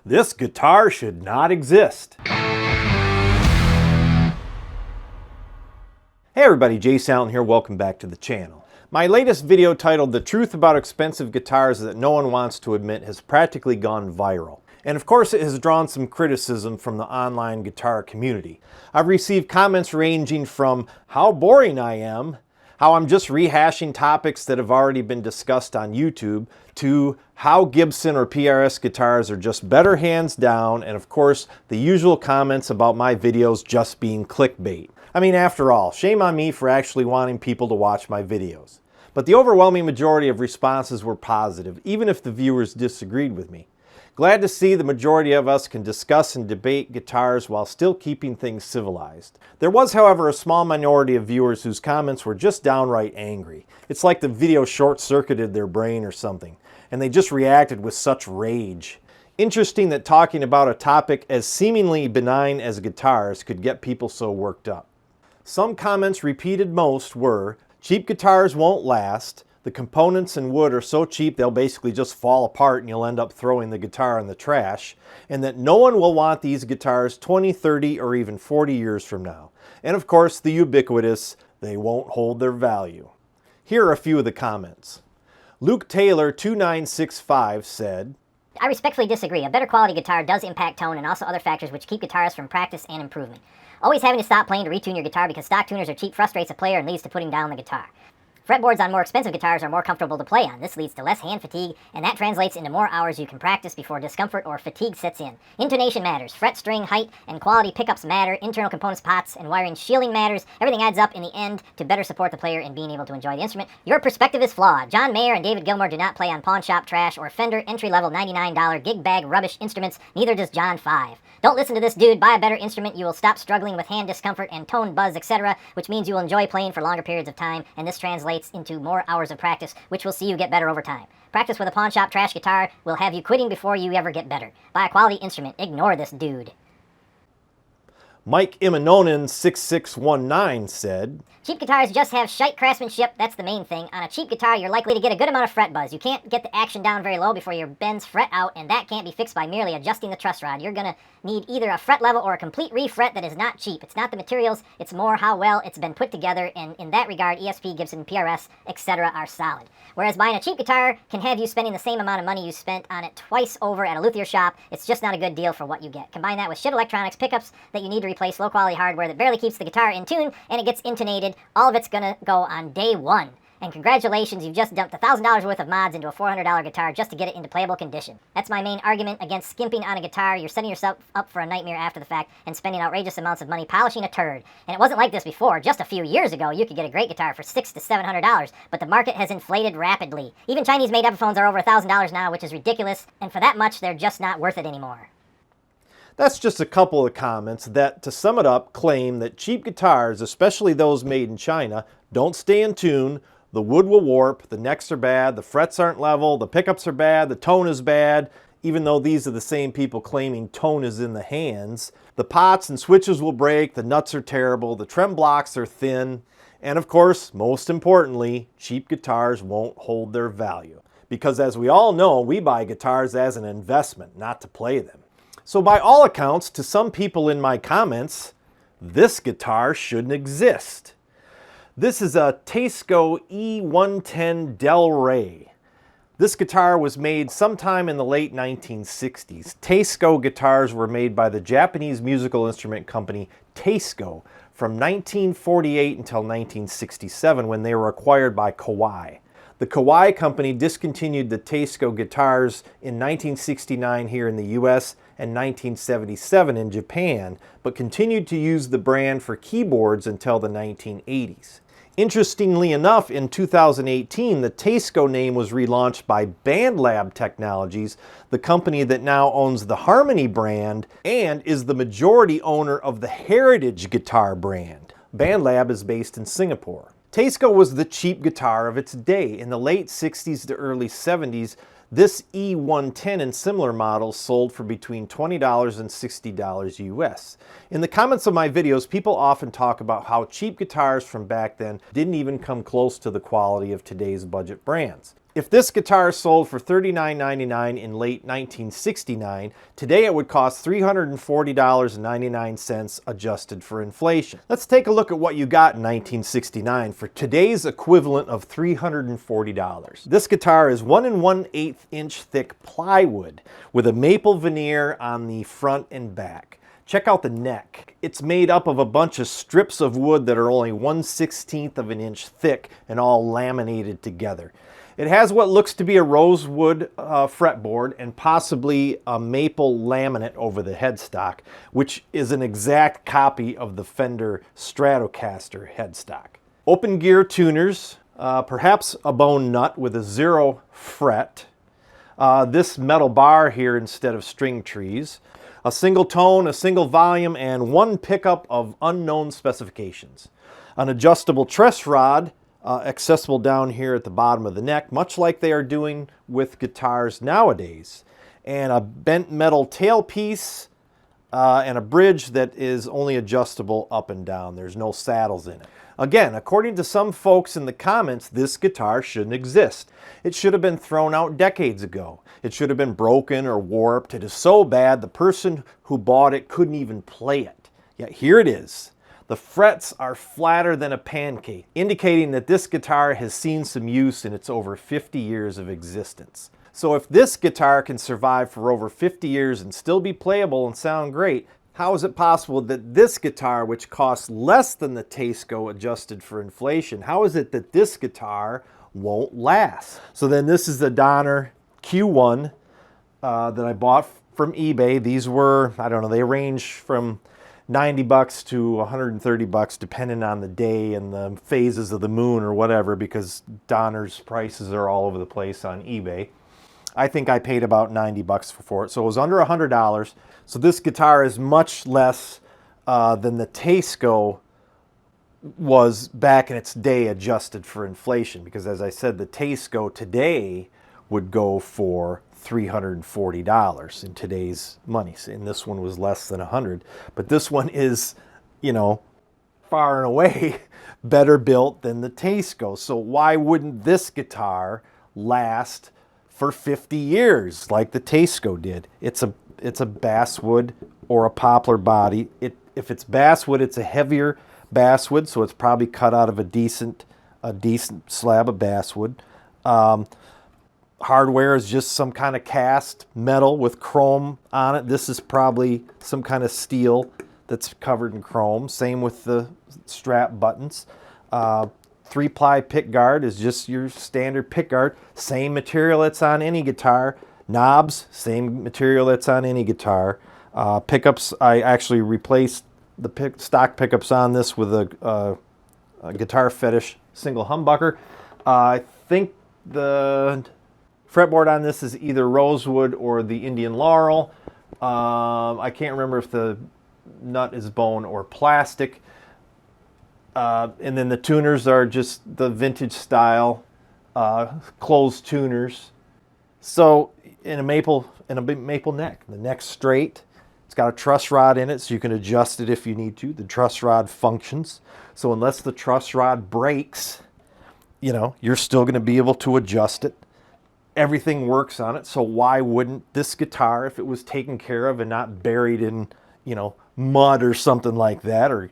This guitar should not exist. Hey everybody, Jay Salton here, welcome back to the channel. My latest video titled The Truth About Expensive Guitars That No One Wants to Admit has practically gone viral. And of course it has drawn some criticism from the online guitar community. I've received comments ranging from how boring I am, how I'm just rehashing topics that have already been discussed on YouTube, to how Gibson or PRS guitars are just better hands down, and of course the usual comments about my videos just being clickbait. I mean, after all, shame on me for actually wanting people to watch my videos. But the overwhelming majority of responses were positive, even if the viewers disagreed with me. Glad to see the majority of us can discuss and debate guitars while still keeping things civilized. There was, however, a small minority of viewers whose comments were just downright angry. It's like the video short-circuited their brain or something, and they just reacted with such rage. Interesting that talking about a topic as seemingly benign as guitars could get people so worked up. Some comments repeated most were, cheap guitars won't last, the components and wood are so cheap they'll basically just fall apart and you'll end up throwing the guitar in the trash, and that no one will want these guitars 20, 30, or even 40 years from now. And of course the ubiquitous, they won't hold their value. Here are a few of the comments. Luke Taylor 2965 said, I respectfully disagree. A better quality guitar does impact tone and also other factors which keep guitarists from practice and improvement. Always having to stop playing to retune your guitar because stock tuners are cheap frustrates a player and leads to putting down the guitar. Fretboards on more expensive guitars are more comfortable to play on. This leads to less hand fatigue, and that translates into more hours you can practice before discomfort or fatigue sets in. Intonation matters. Fret, string, height, and quality pickups matter. Internal components, pots, and wiring shielding matters. Everything adds up in the end to better support the player in being able to enjoy the instrument. Your perspective is flawed. John Mayer and David Gilmour do not play on pawn shop trash or Fender entry-level $99 gig bag rubbish instruments. Neither does John 5. Don't listen to this dude. Buy a better instrument. You will stop struggling with hand discomfort and tone buzz, etc., which means you will enjoy playing for longer periods of time, and this translates into more hours of practice, which will see you get better over time. Practice with a pawn shop trash guitar will have you quitting before you ever get better. Buy a quality instrument. Ignore this dude. Mike Imanonen 6619 said, cheap guitars just have shite craftsmanship, that's the main thing. On a cheap guitar, you're likely to get a good amount of fret buzz. You can't get the action down very low before your bends fret out, and that can't be fixed by merely adjusting the truss rod. You're gonna need either a fret level or a complete refret that is not cheap. It's not the materials, it's more how well it's been put together, and in that regard, ESP, Gibson, PRS, etc. are solid. Whereas buying a cheap guitar can have you spending the same amount of money you spent on it twice over at a luthier shop. It's just not a good deal for what you get. Combine that with shit electronics, pickups that you need to replace, low quality hardware that barely keeps the guitar in tune, and it gets intonated. All of it's gonna go on day one. And congratulations, you've just dumped $1,000 worth of mods into a $400 guitar just to get it into playable condition. That's my main argument against skimping on a guitar. You're setting yourself up for a nightmare after the fact and spending outrageous amounts of money polishing a turd. And it wasn't like this before. Just a few years ago, you could get a great guitar for $600 to $700, but the market has inflated rapidly. Even Chinese-made Epiphones are over $1,000 now, which is ridiculous, and for that much, they're just not worth it anymore. That's just a couple of comments that, to sum it up, claim that cheap guitars, especially those made in China, don't stay in tune, the wood will warp, the necks are bad, the frets aren't level, the pickups are bad, the tone is bad, even though these are the same people claiming tone is in the hands. The pots and switches will break, the nuts are terrible, the trem blocks are thin, and of course, most importantly, cheap guitars won't hold their value. Because as we all know, we buy guitars as an investment, not to play them. So by all accounts, to some people in my comments, this guitar shouldn't exist. This is a Teisco E-110 Del Rey. This guitar was made sometime in the late 1960s. Teisco guitars were made by the Japanese musical instrument company Teisco from 1948 until 1967 when they were acquired by Kawai. The Kawai company discontinued the Teisco guitars in 1969 here in the US and 1977 in Japan, but continued to use the brand for keyboards until the 1980s. Interestingly enough, in 2018, the Teisco name was relaunched by BandLab Technologies, the company that now owns the Harmony brand and is the majority owner of the Heritage guitar brand. BandLab is based in Singapore. Teisco was the cheap guitar of its day. In the late 60s to early 70s, this E-110 and similar models sold for between $20 and $60 US. In the comments of my videos, people often talk about how cheap guitars from back then didn't even come close to the quality of today's budget brands. If this guitar sold for $39.99 in late 1969, today it would cost $340.99 adjusted for inflation. Let's take a look at what you got in 1969 for today's equivalent of $340. This guitar is 1 1/8 inch thick plywood with a maple veneer on the front and back. Check out the neck. It's made up of a bunch of strips of wood that are only 1/16 of an inch thick and all laminated together. It has what looks to be a rosewood fretboard and possibly a maple laminate over the headstock, which is an exact copy of the Fender Stratocaster headstock. Open gear tuners, perhaps a bone nut with a 0 fret. This metal bar here instead of string trees. A single tone, a single volume, and 1 pickup of unknown specifications. An adjustable truss rod, accessible down here at the bottom of the neck, much like they are doing with guitars nowadays. And a bent metal tailpiece and a bridge that is only adjustable up and down. There's no saddles in it. Again, according to some folks in the comments, this guitar shouldn't exist. It should have been thrown out decades ago. It should have been broken or warped. It is so bad the person who bought it couldn't even play it. Yet here it is. The frets are flatter than a pancake, indicating that this guitar has seen some use in its over 50 years of existence. So if this guitar can survive for over 50 years and still be playable and sound great, how is it possible that this guitar, which costs less than the Teisco adjusted for inflation, how is it that this guitar won't last? So then this is the Donner Q1 that I bought from eBay. These were, I don't know, they range from $90 to $130 depending on the day and the phases of the moon or whatever, because Donner's prices are all over the place on eBay. I think I paid about $90 for it, so it was under $100. So this guitar is much less than the Teisco was back in its day adjusted for inflation, because as I said, the Teisco today would go for $340 in today's money, and this one was less than $100. But this one is, you know, far and away better built than the Teisco. So why wouldn't this guitar last for 50 years like the Teisco did? It's a basswood or a poplar body. If it's basswood, it's a heavier basswood, so it's probably cut out of a decent slab of basswood. Hardware is just some kind of cast metal with chrome on it. This is probably some kind of steel that's covered in chrome. Same with the strap buttons. 3-ply pickguard is just your standard pickguard. Same material that's on any guitar. Knobs, same material that's on any guitar. Pickups, I actually replaced the stock pickups on this with a Guitar Fetish single humbucker. I think the fretboard on this is either rosewood or the Indian laurel. I can't remember if the nut is bone or plastic. And then the tuners are just the vintage style closed tuners. So in a maple neck, the neck's straight. It's got a truss rod in it, so you can adjust it if you need to. The truss rod functions. So unless the truss rod breaks, you know, you're still going to be able to adjust it. Everything works on it, so why wouldn't this guitar, if it was taken care of and not buried in, you know, mud or something like that, or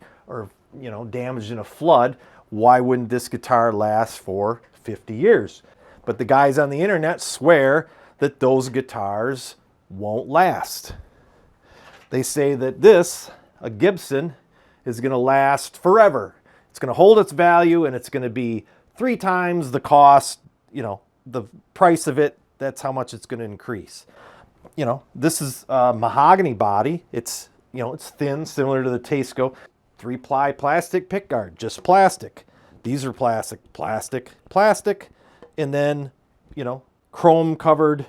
you know, damaged in a flood, why wouldn't this guitar last for 50 years? But the guys on the internet swear that those guitars won't last. They say that this, a Gibson, is going to last forever. It's going to hold its value, and it's going to be 3 times the cost, you know, the price of it. That's how much it's going to increase. You know, this is a mahogany body. It's, you know, it's thin, similar to the Teisco. 3-ply plastic pickguard, just plastic. These are plastic, and then, you know, chrome covered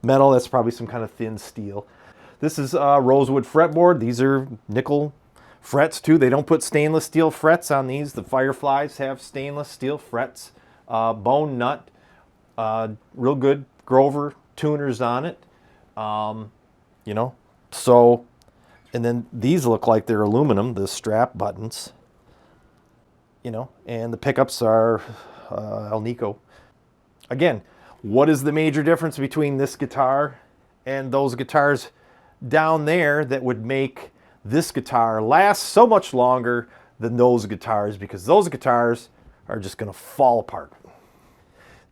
metal. That's probably some kind of thin steel. This is a rosewood fretboard. These are nickel frets too. They don't put stainless steel frets on these. The Fireflies have stainless steel frets. Bone nut, real good Grover tuners on it. You know, so, and then these look like they're aluminum, the strap buttons, you know, and the pickups are Alnico. Again, What is the major difference between this guitar and those guitars down there that would make this guitar last so much longer than those guitars? Because those guitars are just going to fall apart.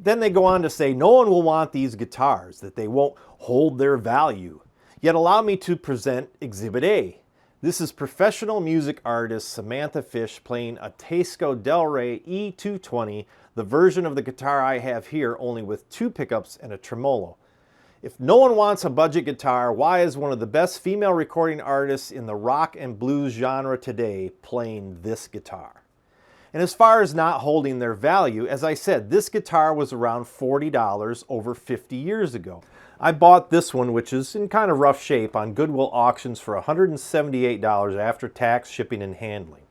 Then they go on to say no one will want these guitars, that they won't hold their value. Yet allow me to present Exhibit A. This is professional music artist Samantha Fish playing a Teisco Del Rey E-220, the version of the guitar I have here, only with 2 pickups and a tremolo. If no one wants a budget guitar, why is one of the best female recording artists in the rock and blues genre today playing this guitar? And as far as not holding their value, as I said, this guitar was around $40 over 50 years ago. I bought this one, which is in kind of rough shape, on Goodwill auctions for $178 after tax, shipping, and handling.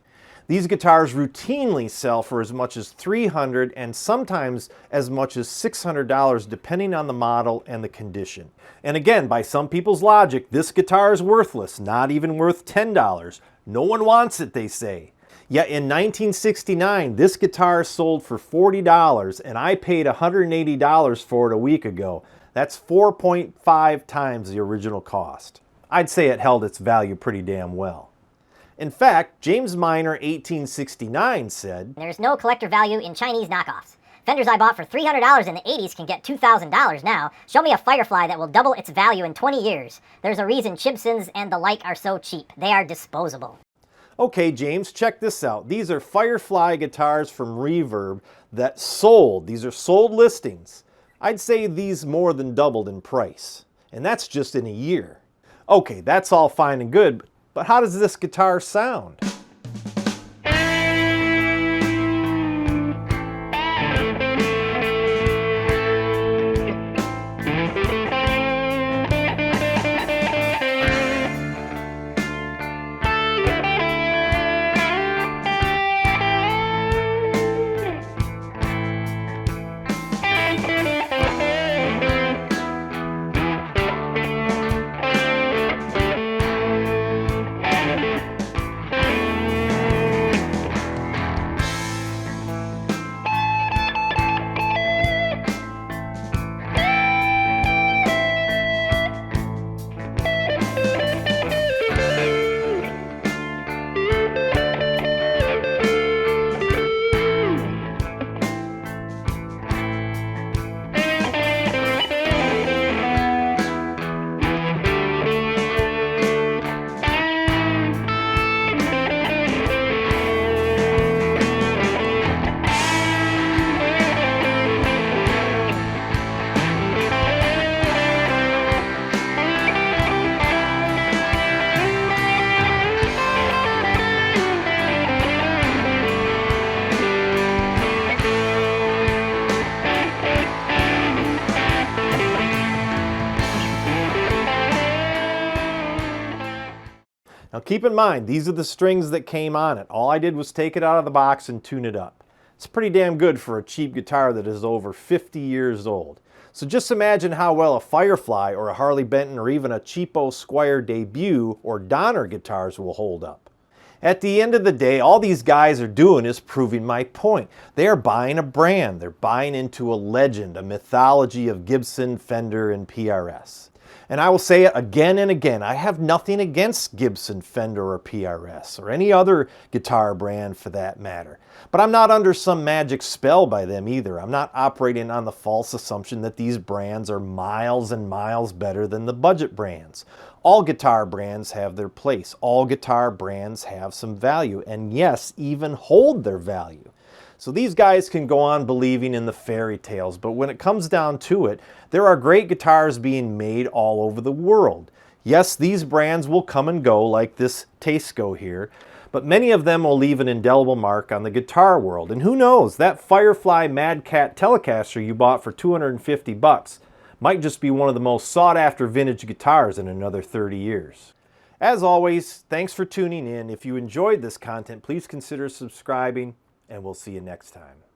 These guitars routinely sell for as much as $300 and sometimes as much as $600 depending on the model and the condition. And again, by some people's logic, this guitar is worthless, not even worth $10. No one wants it, they say. Yet in 1969, this guitar sold for $40 and I paid $180 for it a week ago. That's 4.5 times the original cost. I'd say it held its value pretty damn well. In fact, James Miner 1869 said, "There's no collector value in Chinese knockoffs. Fenders I bought for $300 in the 80s can get $2,000 now. Show me a Firefly that will double its value in 20 years. There's a reason Gibsons and the like are so cheap. They are disposable." Okay, James, check this out. These are Firefly guitars from Reverb that sold. These are sold listings. I'd say these more than doubled in price. And that's just in a year. Okay, that's all fine and good, but how does this guitar sound? Now keep in mind, these are the strings that came on it. All I did was take it out of the box and tune it up. It's pretty damn good for a cheap guitar that is over 50 years old. So just imagine how well a Firefly or a Harley Benton or even a cheapo Squier Debut or Donner guitars will hold up. At the end of the day, all these guys are doing is proving my point. They are buying a brand. They're buying into a legend, a mythology of Gibson, Fender, and PRS. And I will say it again and again, I have nothing against Gibson, Fender, or PRS, or any other guitar brand for that matter. But I'm not under some magic spell by them either. I'm not operating on the false assumption that these brands are miles and miles better than the budget brands. All guitar brands have their place. All guitar brands have some value, and yes, even hold their value. So these guys can go on believing in the fairy tales, but when it comes down to it, there are great guitars being made all over the world. Yes, these brands will come and go, like this Teisco here, but many of them will leave an indelible mark on the guitar world. And who knows, that Firefly Mad Cat Telecaster you bought for $250 might just be one of the most sought-after vintage guitars in another 30 years. As always, thanks for tuning in. If you enjoyed this content, please consider subscribing, and we'll see you next time.